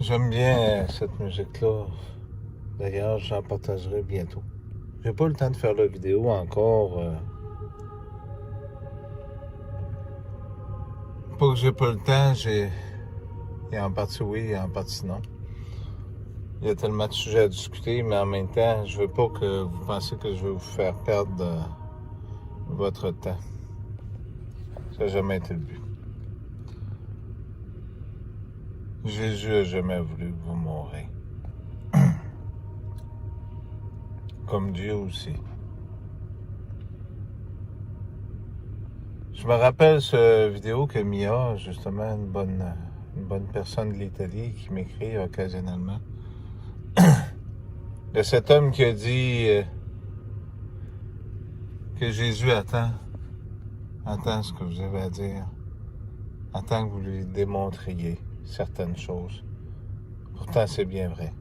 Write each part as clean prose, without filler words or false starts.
J'aime bien cette musique-là. D'ailleurs, j'en partagerai bientôt. J'ai pas le temps de faire la vidéo encore. Pas que j'ai pas le temps, il y a en partie oui, il y a en partie non. Il y a tellement de sujets à discuter, mais en même temps, je veux pas que vous pensiez que je vais vous faire perdre votre temps. Ça n'a jamais été le but. Jésus n'a jamais voulu que vous mouriez. Comme Dieu aussi. Je me rappelle cette vidéo que Mia, justement, une bonne personne de l'Italie qui m'écrit occasionnellement, de cet homme qui a dit que Jésus attend ce que vous avez à dire, attend que vous lui démontriez certaines choses. Pourtant, c'est bien vrai.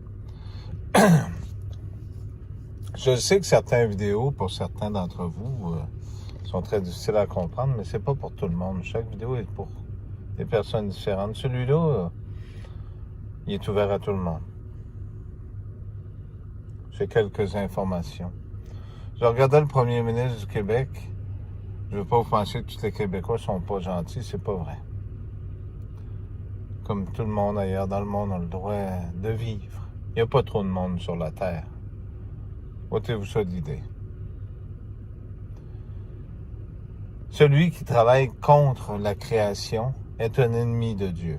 Je sais que certaines vidéos, pour certains d'entre vous, sont très difficiles à comprendre, mais c'est pas pour tout le monde. Chaque vidéo est pour des personnes différentes. Celui-là, il est ouvert à tout le monde. J'ai quelques informations. Je regardais le premier ministre du Québec. Je ne veux pas vous penser que tous les Québécois sont pas gentils, c'est pas vrai. Comme tout le monde ailleurs dans le monde a le droit de vivre. Il n'y a pas trop de monde sur la Terre. Ôtez-vous ça d'idée. Celui qui travaille contre la création est un ennemi de Dieu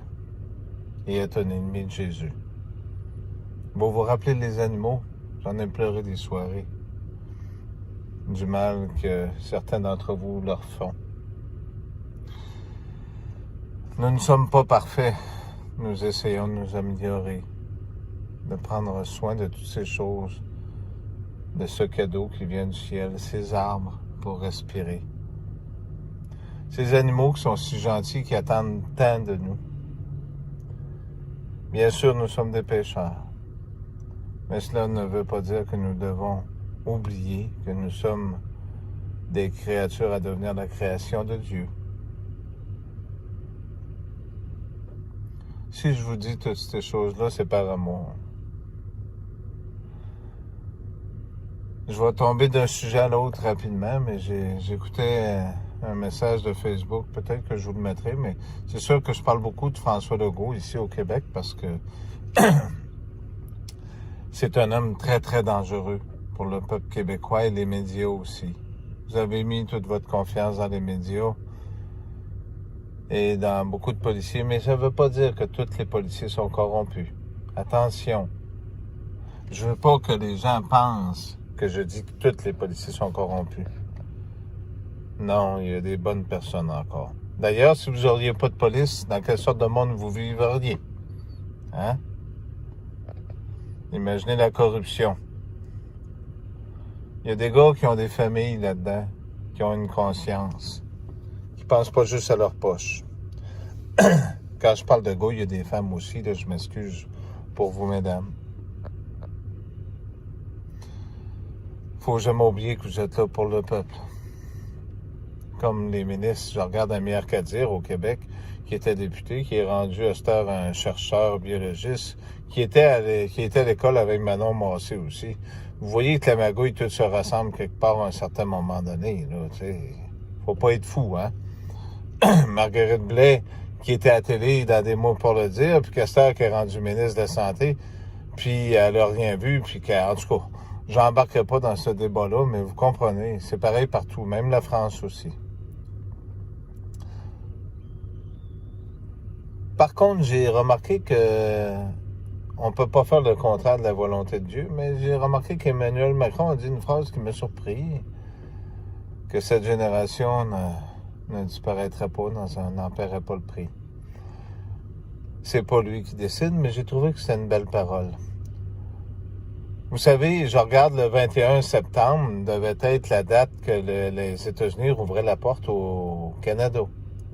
et est un ennemi de Jésus. Vous vous rappelez les animaux? J'en ai pleuré des soirées. Du mal que certains d'entre vous leur font. Nous ne sommes pas parfaits. Nous essayons de nous améliorer, de prendre soin de toutes ces choses, de ce cadeau qui vient du ciel, ces arbres pour respirer. Ces animaux qui sont si gentils, qui attendent tant de nous. Bien sûr, nous sommes des pécheurs, mais cela ne veut pas dire que nous devons oublier que nous sommes des créatures à devenir la création de Dieu. Si je vous dis toutes ces choses-là, c'est par amour. Je vais tomber d'un sujet à l'autre rapidement, mais j'écoutais un message de Facebook, peut-être que je vous le mettrai, mais c'est sûr que je parle beaucoup de François Legault ici au Québec parce que c'est un homme très, très dangereux pour le peuple québécois et les médias aussi. Vous avez mis toute votre confiance dans les médias et dans beaucoup de policiers, mais ça ne veut pas dire que tous les policiers sont corrompus. Attention, je veux pas que les gens pensent que je dis que tous les policiers sont corrompus. Non, il y a des bonnes personnes encore. D'ailleurs, si vous n'auriez pas de police, dans quelle sorte de monde vous vivriez? Hein? Imaginez la corruption. Il y a des gars qui ont des familles là-dedans, qui ont une conscience, qui ne pensent pas juste à leur poche. Quand je parle de gars, il y a des femmes aussi, là, je m'excuse pour vous, mesdames. Faut jamais oublier que vous êtes là pour le peuple. Comme les ministres, je regarde Amir Kadir au Québec, qui était député, qui est rendu à cette heure un chercheur biologiste, qui était à l'école avec Manon Massé aussi. Vous voyez que la magouille, tout se rassemble quelque part à un certain moment donné. Là, faut pas être fou, hein? Marguerite Blais, qui était à la télé dans des mots pour le dire, puis Castor qui est rendu ministre de la Santé, puis elle n'a rien vu, puis en tout cas, j'embarquerai pas dans ce débat-là, mais vous comprenez, c'est pareil partout, même la France aussi. Par contre, j'ai remarqué que on peut pas faire le contraire de la volonté de Dieu, mais j'ai remarqué qu'Emmanuel Macron a dit une phrase qui m'a surpris, que cette génération ne disparaîtrait pas, n'en paierait pas le prix. C'est pas lui qui décide, mais j'ai trouvé que c'était une belle parole. Vous savez, je regarde le 21 septembre, devait être la date que les États-Unis rouvraient la porte au Canada,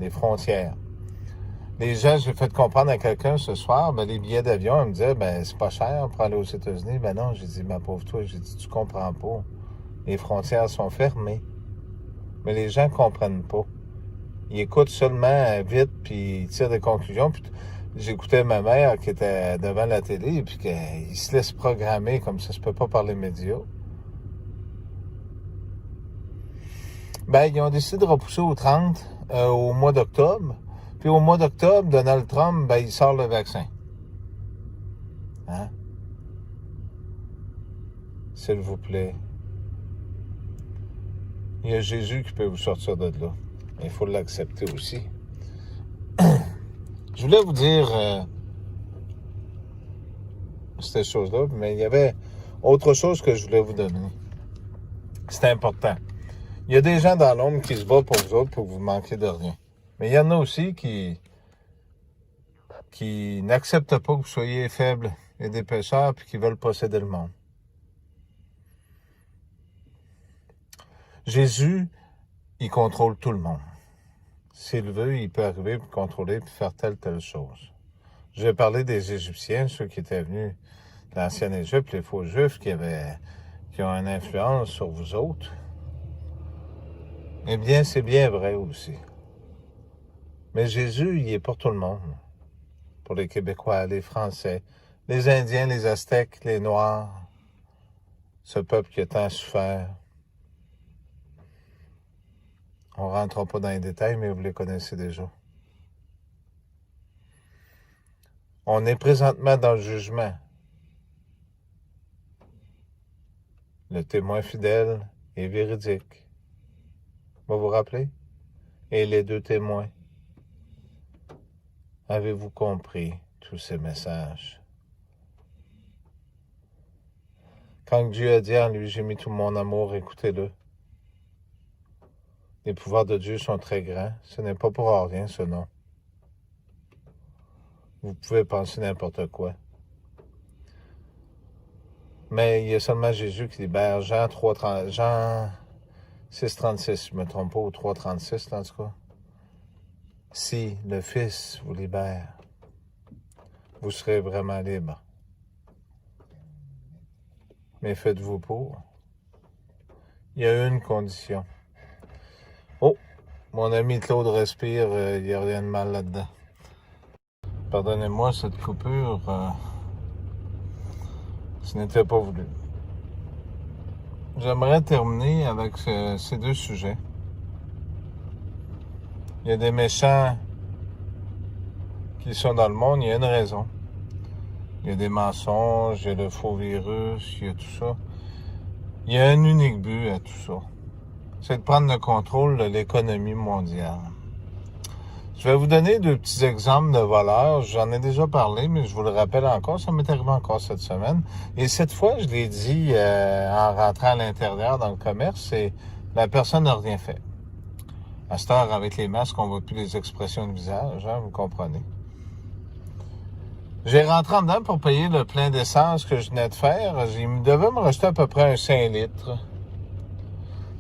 les frontières. Les gens, j'ai fait comprendre à quelqu'un ce soir, les billets d'avion, elle me disait, c'est pas cher pour aller aux États-Unis. Non, j'ai dit, ma pauvre toi, j'ai dit, tu comprends pas. Les frontières sont fermées. Mais les gens comprennent pas. Ils écoutent seulement vite, puis ils tirent des conclusions. j'écoutais ma mère qui était devant la télé et puis qu'il se laisse programmer comme ça se peut pas par les médias. Ben, ils ont décidé de repousser au mois d'octobre. Puis au mois d'octobre, Donald Trump, ben, il sort le vaccin. Hein? S'il vous plaît. Il y a Jésus qui peut vous sortir de là. Il faut l'accepter aussi. Je voulais vous dire cette chose-là, mais il y avait autre chose que je voulais vous donner. C'est important. Il y a des gens dans l'ombre qui se battent pour vous autres pour que vous manquiez de rien. Mais il y en a aussi qui n'acceptent pas que vous soyez faibles et des pécheurs puis qui veulent posséder le monde. Jésus, il contrôle tout le monde. S'il veut, il peut arriver pour contrôler puis faire telle chose. Je vais parler des Égyptiens, ceux qui étaient venus de l'ancienne Égypte, les faux Juifs qui ont une influence sur vous autres. Eh bien, c'est bien vrai aussi. Mais Jésus, il est pour tout le monde. Pour les Québécois, les Français, les Indiens, les Aztèques, les Noirs, ce peuple qui a tant souffert. On ne rentrera pas dans les détails, mais vous les connaissez déjà. On est présentement dans le jugement. Le témoin fidèle et véridique. Vous vous rappelez? Et les deux témoins. Avez-vous compris tous ces messages? Quand Dieu a dit en lui, j'ai mis tout mon amour, écoutez-le. Les pouvoirs de Dieu sont très grands. Ce n'est pas pour rien, ce nom. Vous pouvez penser n'importe quoi. Mais il y a seulement Jésus qui libère. Jean 6,36, je ne me trompe pas, ou 3,36 en tout cas. Si le Fils vous libère, vous serez vraiment libre. Mais faites-vous pour. Il y a une condition. Oh, mon ami Claude respire, il n'y a rien de mal là-dedans. Pardonnez-moi cette coupure, ce n'était pas voulu. J'aimerais terminer avec ces deux sujets. Il y a des méchants qui sont dans le monde, il y a une raison. Il y a des mensonges, il y a le faux virus, il y a tout ça. Il y a un unique but à tout ça. C'est de prendre le contrôle de l'économie mondiale. Je vais vous donner deux petits exemples de voleurs. J'en ai déjà parlé, mais je vous le rappelle encore. Ça m'est arrivé encore cette semaine. Et cette fois, je l'ai dit en rentrant à l'intérieur dans le commerce, et la personne n'a rien fait. À cette heure, avec les masques, on ne voit plus les expressions de visage, hein, vous comprenez. J'ai rentré en dedans pour payer le plein d'essence que je venais de faire. Il devait me rester à peu près un 5 litres.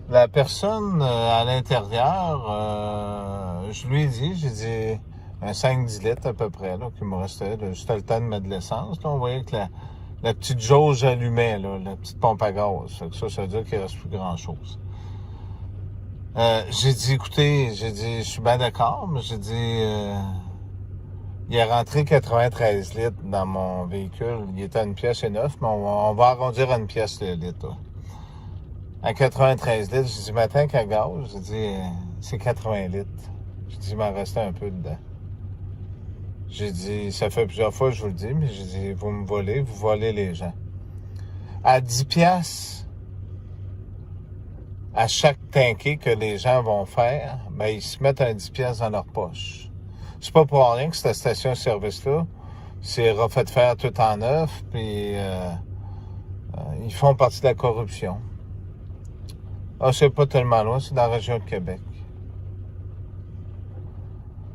La personne à l'intérieur, je lui ai dit, j'ai dit un 5-10 litres à peu près, là, qui me restait. Juste le temps de mettre de l'essence. Là, on voyait que la petite jauge allumait, là, la petite pompe à gaz. Ça veut dire qu'il ne reste plus grand-chose. J'ai dit, écoutez, je suis bien d'accord, mais j'ai dit, il est rentré 93 litres dans mon véhicule. Il était à 1,09 $, mais on va arrondir à 1 pièce le litre, là. À 93 litres, j'ai dit, matin qu'à gaz, j'ai dit, c'est 80 litres. J'ai dit, il m'en restait un peu dedans. J'ai dit, ça fait plusieurs fois que je vous le dis, mais j'ai dit, vous me volez, vous volez les gens. À 10 piastres, à chaque tanké que les gens vont faire, ben, ils se mettent un 10 piastres dans leur poche. C'est pas pour rien que cette station-service-là, c'est refait de faire tout en neuf, puis ils font partie de la corruption. Ah, c'est pas tellement loin, c'est dans la région de Québec.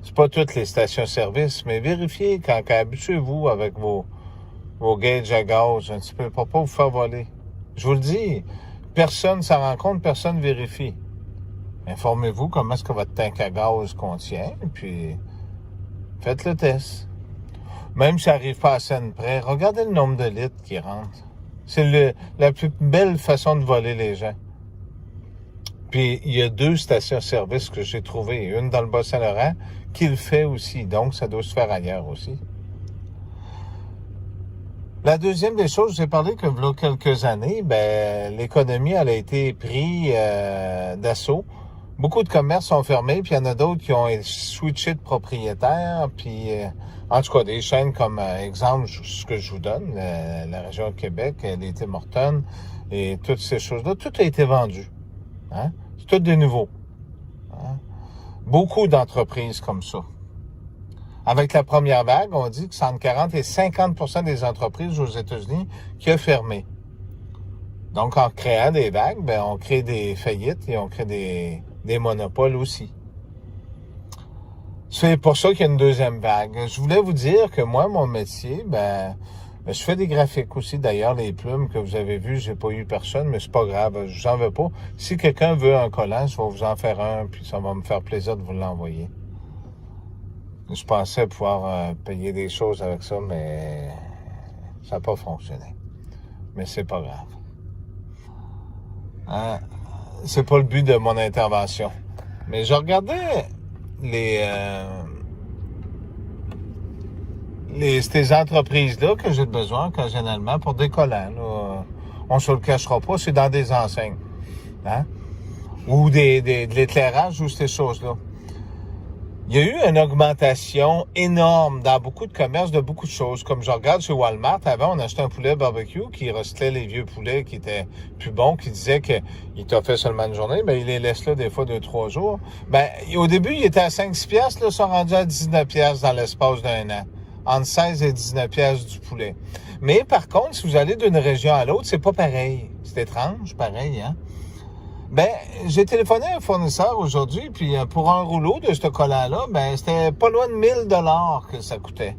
C'est pas toutes les stations-service, mais vérifiez quand habituez-vous avec vos gages à gaz un petit peu pour pas vous faire voler. Je vous le dis, personne s'en rend compte, personne vérifie. Informez-vous comment est-ce que votre tank à gaz contient, puis faites le test. Même si ça n'arrive pas à scène près, regardez le nombre de litres qui rentrent. C'est la plus belle façon de voler les gens. Puis, il y a 2 stations-service que j'ai trouvées. Une dans le Bas-Saint-Laurent, qui le fait aussi. Donc, ça doit se faire ailleurs aussi. La deuxième des choses, je vous ai parlé que il y a quelques années, l'économie elle a été prise d'assaut. Beaucoup de commerces sont fermés, puis il y en a d'autres qui ont switché de propriétaire, puis en tout cas, des chaînes comme exemple, ce que je vous donne, la région de Québec, les Tim Hortons et toutes ces choses-là, tout a été vendu. Hein? C'est tout de nouveau. Hein? Beaucoup d'entreprises comme ça. Avec la première vague, on dit que c'est entre 40 et 50% des entreprises aux États-Unis qui ont fermé. Donc, en créant des vagues, on crée des faillites et on crée des monopoles aussi. C'est pour ça qu'il y a une deuxième vague. Je voulais vous dire que moi, mon métier, je fais des graphiques aussi. D'ailleurs, les plumes que vous avez vues, j'ai pas eu personne, mais c'est pas grave, je vous en veux pas. Si quelqu'un veut un collant, je vais vous en faire un, puis ça va me faire plaisir de vous l'envoyer. Je pensais pouvoir payer des choses avec ça, mais ça n'a pas fonctionné. Mais c'est pas grave. Hein? C'est pas le but de mon intervention. Mais je regardais ces entreprises-là que j'ai besoin occasionnellement pour des collants. Là. On se le cachera pas, c'est dans des enseignes. Hein? Ou de l'éclairage ou ces choses-là. Il y a eu une augmentation énorme dans beaucoup de commerces de beaucoup de choses. Comme je regarde chez Walmart, avant, on achetait un poulet barbecue qui recyclait les vieux poulets qui étaient plus bons, qui disait qu'il t'a fait seulement une journée, il les laisse là des fois 2-3 jours. Au début, il était à 5-6 piastres, là, ils sont rendus à 19 piastres dans l'espace d'un an. Entre 16 et 19 piastres du poulet. Mais par contre, si vous allez d'une région à l'autre, c'est pas pareil. C'est étrange, pareil, hein? J'ai téléphoné à un fournisseur aujourd'hui, puis pour un rouleau de ce collant-là, c'était pas loin de 1 000 $ que ça coûtait.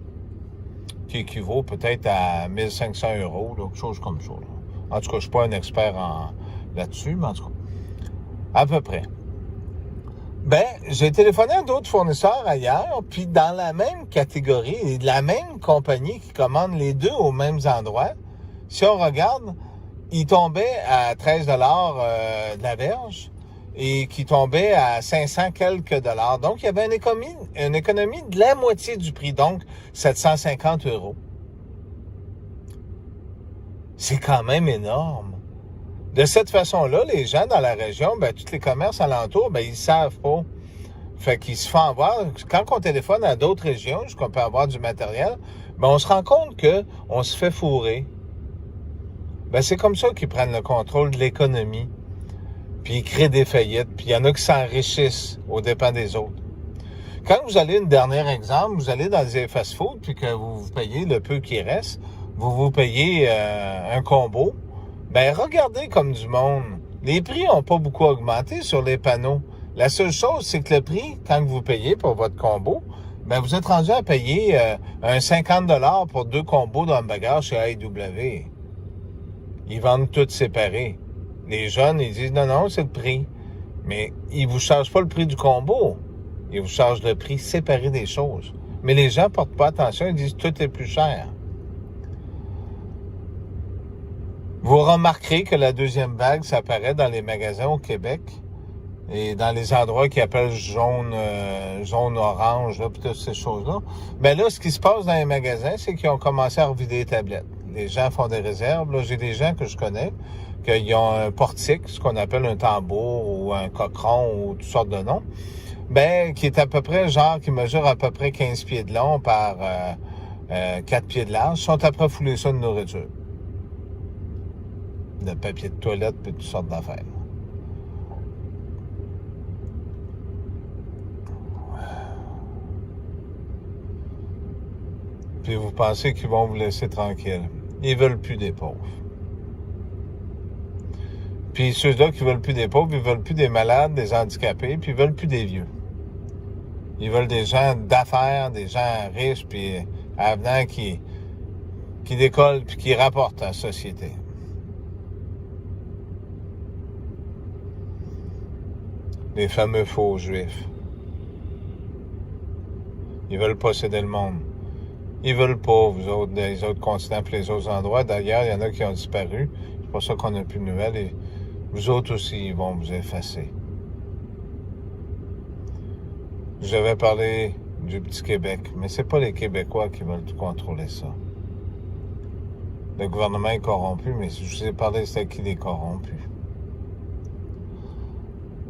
Qui équivaut peut-être à 1 500 €, quelque chose comme ça. Là. En tout cas, je suis pas un expert là-dessus, mais en tout cas, à peu près. J'ai téléphoné à d'autres fournisseurs ailleurs, puis dans la même catégorie, et de la même compagnie qui commande les deux aux mêmes endroits, si on regarde, il tombait à 13 $ de la verge et qui tombait à 500 quelques dollars. Donc, il y avait une économie de la moitié du prix, donc 750 €. C'est quand même énorme. De cette façon-là, les gens dans la région, tous les commerces alentours, ils savent pas. Fait qu'ils se font avoir. Quand on téléphone à d'autres régions, jusqu'on peut avoir du matériel, on se rend compte qu'on se fait fourrer. C'est comme ça qu'ils prennent le contrôle de l'économie. Puis ils créent des faillites. Puis il y en a qui s'enrichissent aux dépens des autres. Quand vous allez, un dernier exemple, vous allez dans des fast-food, puis que vous payez le peu qui reste, vous payez un combo, regardez comme du monde. Les prix n'ont pas beaucoup augmenté sur les panneaux. La seule chose, c'est que le prix, quand vous payez pour votre combo, vous êtes rendu à payer un 50 $ pour 2 combos d'hamburgers chez AEW. Ils vendent tout séparés. Les jeunes, ils disent non, c'est le prix. Mais ils vous chargent pas le prix du combo. Ils vous chargent le prix séparé des choses. Mais les gens portent pas attention, ils disent tout est plus cher. Vous remarquerez que la deuxième vague, ça apparaît dans les magasins au Québec et dans les endroits qui appellent jaune orange, là, puis toutes ces choses-là. Là, ce qui se passe dans les magasins, c'est qu'ils ont commencé à revider les tablettes. Les gens font des réserves. Là, j'ai des gens que je connais qui ont un portique, ce qu'on appelle un tambour ou un cochon ou toutes sortes de noms, qui est à peu près, qui mesure à peu près 15 pieds de long par 4 pieds de large, sont après fouler ça de nourriture. De papier de toilette et toutes sortes d'affaires. Puis vous pensez qu'ils vont vous laisser tranquille. Ils veulent plus des pauvres. Puis ceux-là qui veulent plus des pauvres, ils veulent plus des malades, des handicapés, puis ils veulent plus des vieux. Ils veulent des gens d'affaires, des gens riches, puis avenants qui décollent puis qui rapportent à la société. Les fameux faux juifs. Ils veulent posséder le monde. Ils veulent pas, vous autres, les autres continents et les autres endroits. D'ailleurs, il y en a qui ont disparu. C'est pour ça qu'on n'a plus de nouvelles. Et vous autres aussi, ils vont vous effacer. Je devais parler du petit Québec, mais c'est pas les Québécois qui veulent tout contrôler ça. Le gouvernement est corrompu, mais je vous ai parlé, c'est qui les corrompus.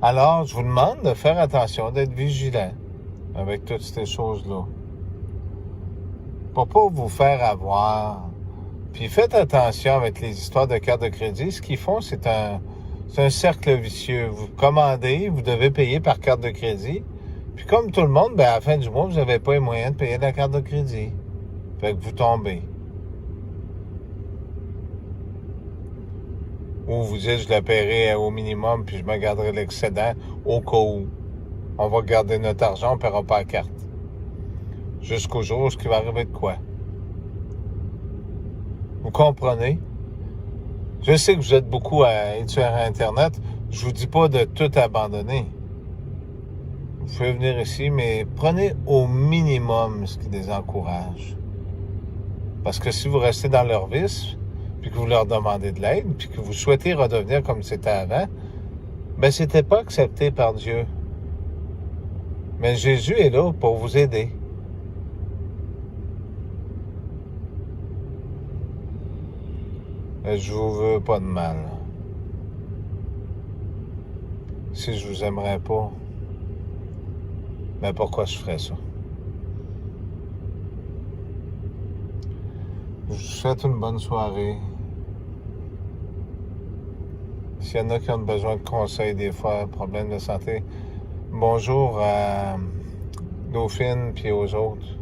Alors, je vous demande de faire attention, d'être vigilant avec toutes ces choses-là. Pour pas vous faire avoir. Puis faites attention avec les histoires de carte de crédit. Ce qu'ils font, c'est un cercle vicieux. Vous commandez, vous devez payer par carte de crédit. Puis comme tout le monde, ben à la fin du mois, vous n'avez pas les moyens de payer la carte de crédit. Fait que vous tombez. Ou vous dites, je la paierai au minimum, puis je me garderai l'excédent au cas où. On va garder notre argent, on ne paiera pas la carte. Jusqu'au jour où ce qui va arriver de quoi. Vous comprenez? Je sais que vous êtes beaucoup à être sur Internet. Je vous dis pas de tout abandonner. Vous pouvez venir ici, mais prenez au minimum ce qui les encourage. Parce que si vous restez dans leur vice, puis que vous leur demandez de l'aide, puis que vous souhaitez redevenir comme c'était avant, ben c'était pas accepté par Dieu. Mais Jésus est là pour vous aider. Je vous veux pas de mal. Si je vous aimerais pas, ben pourquoi je ferais ça? Je vous souhaite une bonne soirée. S'il y en a qui ont besoin de conseils des fois, problèmes de santé, bonjour à Dauphine puis aux autres.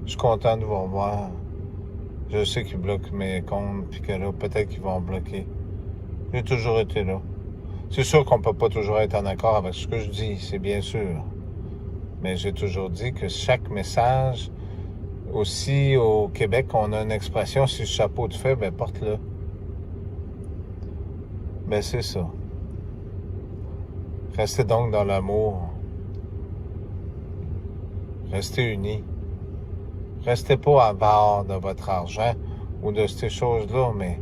Je suis content de vous revoir. Je sais qu'ils bloquent mes comptes, puis que là, peut-être qu'ils vont bloquer. J'ai toujours été là. C'est sûr qu'on ne peut pas toujours être en accord avec ce que je dis, c'est bien sûr. Mais j'ai toujours dit que chaque message, aussi au Québec, on a une expression, si le chapeau te fait, ben porte-le. Ben c'est ça. Restez donc dans l'amour. Restez unis. Restez pas avare de votre argent ou de ces choses-là, mais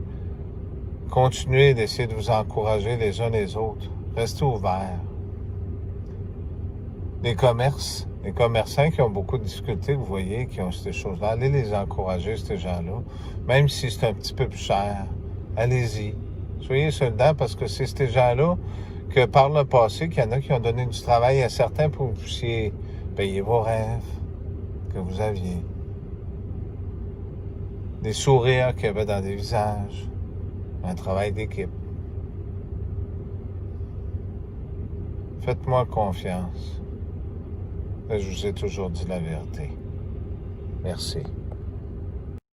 continuez d'essayer de vous encourager les uns les autres. Restez ouverts. Les commerçants qui ont beaucoup de difficultés, vous voyez, qui ont ces choses-là, allez les encourager, ces gens-là. Même si c'est un petit peu plus cher, allez-y. Soyez soldats parce que c'est ces gens-là que par le passé, qu'il y en a qui ont donné du travail à certains pour que vous puissiez payer vos rêves que vous aviez. Des sourires qu'il y avait dans des visages. Un travail d'équipe. Faites-moi confiance. Je vous ai toujours dit la vérité. Merci.